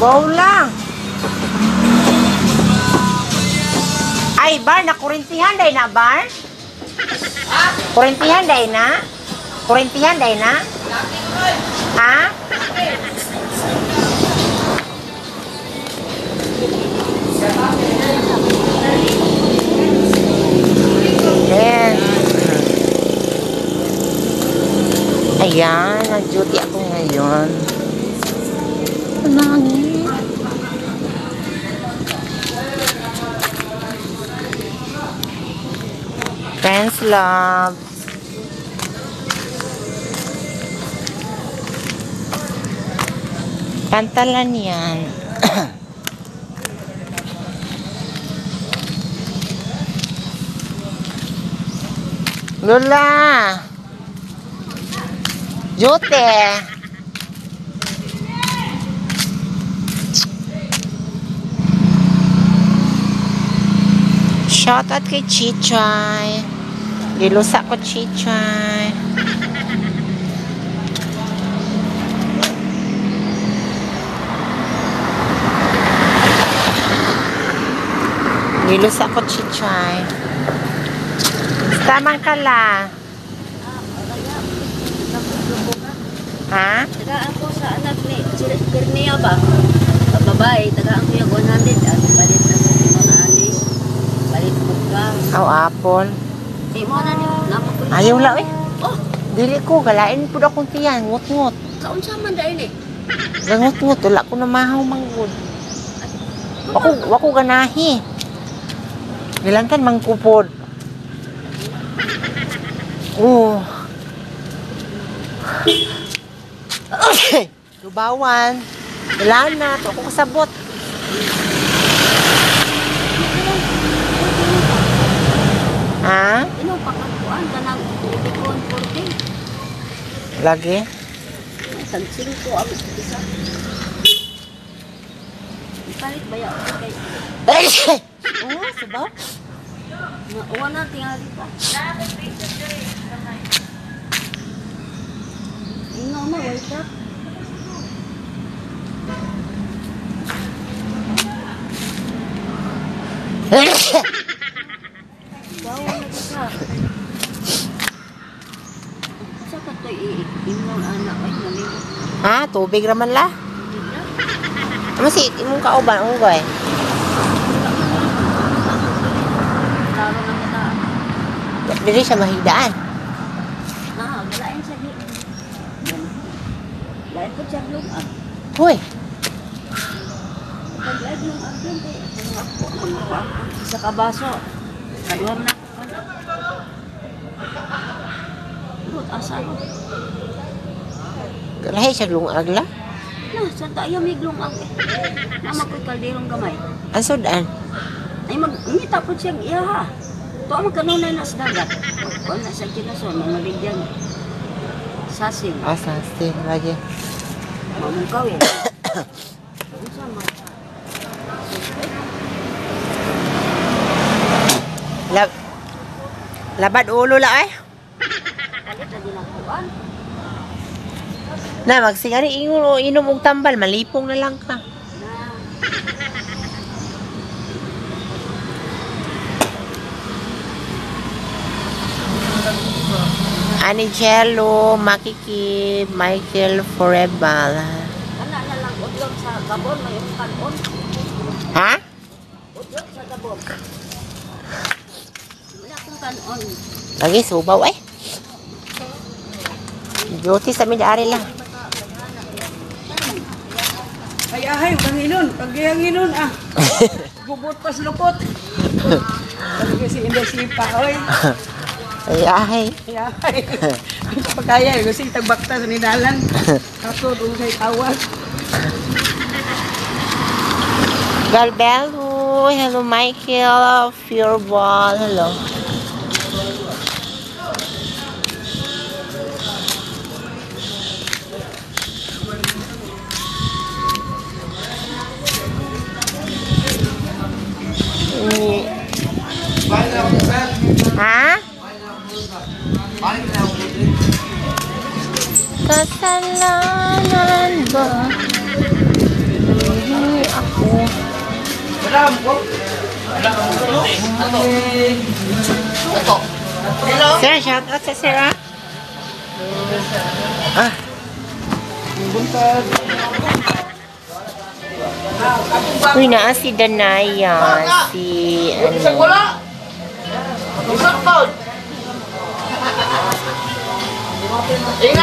Wow lang. Ay, bar, nakurintihan day na, bar? Kurintihan day na? Kurintihan day na? Ha? Yes. Ayan, nag-duty ako ngayon. Nangin. Friends love. Pantalan yan. Lola. Jote. Shoutout kay Chichay. Dilusa ko Chichay. Dilusa ko Chichay. Tamang kala. Ha? Tagaan ko sa anak ni Kirnia ba? Babae, tagaan ko yung 100 at palit na sa mga alis. Palit ko ka. Aw, apple. Di mo na niyo. Ayaw lang eh. Oh, Dili ko, galain po akong tiyan. Ngut-ngut. kaon sa man dahil eh. Gangut-ngut. Wala ko na mahaw manggod. Wako ganahi. Nilantan mangkupod. Oh. Okay. Lubawan. Wala na. Ito ako kasabot. Ha? Ino, pakakuan ka ng ulikon 40. Lagi? Tansing ko ang isa. Ipalit ba yan? Okay. Oh, sabab? Uwa na tingali pa. Ino na, wait up. Bawa na ka. Sa katoy imong anak ay nalilit. Ha? Tubig raman la? Masih, imong kauban, unggoy. Taro na kita. Dili siya mahigdaan. Lain sa di. Lain po siya lumag. Hoy. Pag lain lumag yun, mga sa kabaso. Kaluwar na. Lut, asa ko. Lahi siya lungag la? Na, sa tayo may lumag eh. Nama ko'y kalderong gamay. Ang sudan. Ay ngita po siyang iya ha. Ito ang kanunay na sa dagat. Kung na sa kinason, mga ligyan. Sasing. Asastin lagi. Mamungkaw eh. Ano sa mga? Labad ulo la eh. Kalit na dinakuan. Na, magsigari inom og tambal. Malipong na lang ka. Na. Anigelo, Makiki, Michael Forever. Ana na lang udlog sa Gabon, may kanon. Ha? Udlog sa Gabon. Wala akong kanon. Lagi subaw eh. Beauty sa midari lang. Ay, ahay, pag-ianginon, ah. Bubot pas lupot. Kasi hindi sipa, oy. Ay, ay. Ay, ahay. Pagkaya, kasi tagbakta sa nidalan. Kaso, doon sa'y tawag. Galbelo, hello Michael, Fureball, hello. Ha? Kasalanan ba? Sir, shout out sa sir ah. Ah. Uy, naa si Danaya, si ano.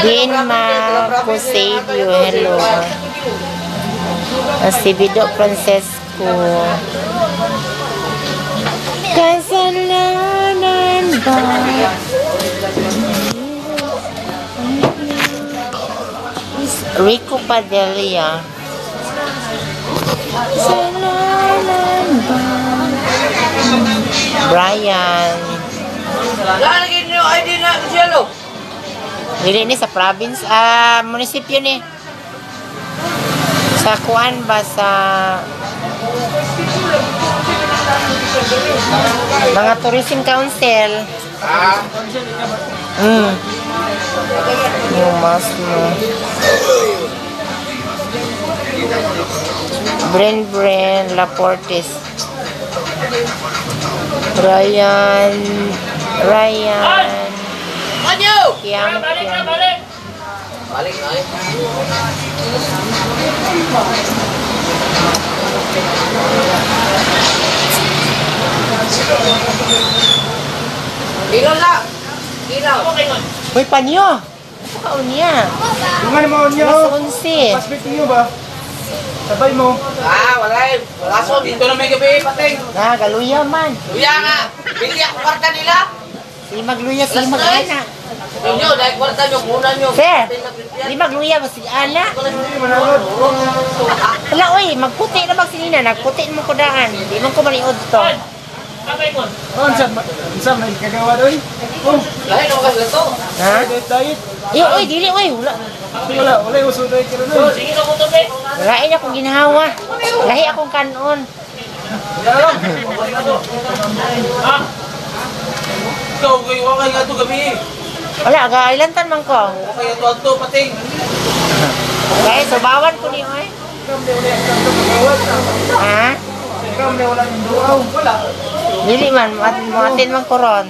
Din Marcosavio, hello. Si Bido Francesco. Kasalanan ba? Rico Padilla. Kasalanan ba? Brian. Lalagyan niyo ID na Cielo. Dili ni sa province, munisipyo ni. Sa kuan ba sa mga tourism council. Yung mas mo. Bren Laportes. Ryan Kiam. Balik na eh. Ilaw na! Ilaw! Uy, panyo! Ano ka unya? Mga naman niyo. Mas 11. Pasbit niyo ba? Sabay mo. Wala eh. Wala so. Dito na may gabi, pating. Galuya man. Luya nga. Bili ako kwarta nila. Sige magluya, sige mag-ana. Nyo, dahil kwarta nyo, muna nyo. Sir, sige magluya ba sige ana? Wala, uy, magputi na magsinina. Nagputi mo ko daan. Di mo ko maniod to. Oh, saan may kagawa doon? Oh, Lahat ako kasi ito. Ha? diet. Uy, dili, uy. Wala yung uso doon kilo doon. Lain akong ginhawa. Lahi akong kanon. Ikaw, kayo wakay nga ito gabi. Wala, gailantan man ko. Wakay ito ito, pating. Kaya, subawan ko niyo, eh. Ha? Ikaw na wala yung duaw. Wala. Dili man, muatin man ko ron.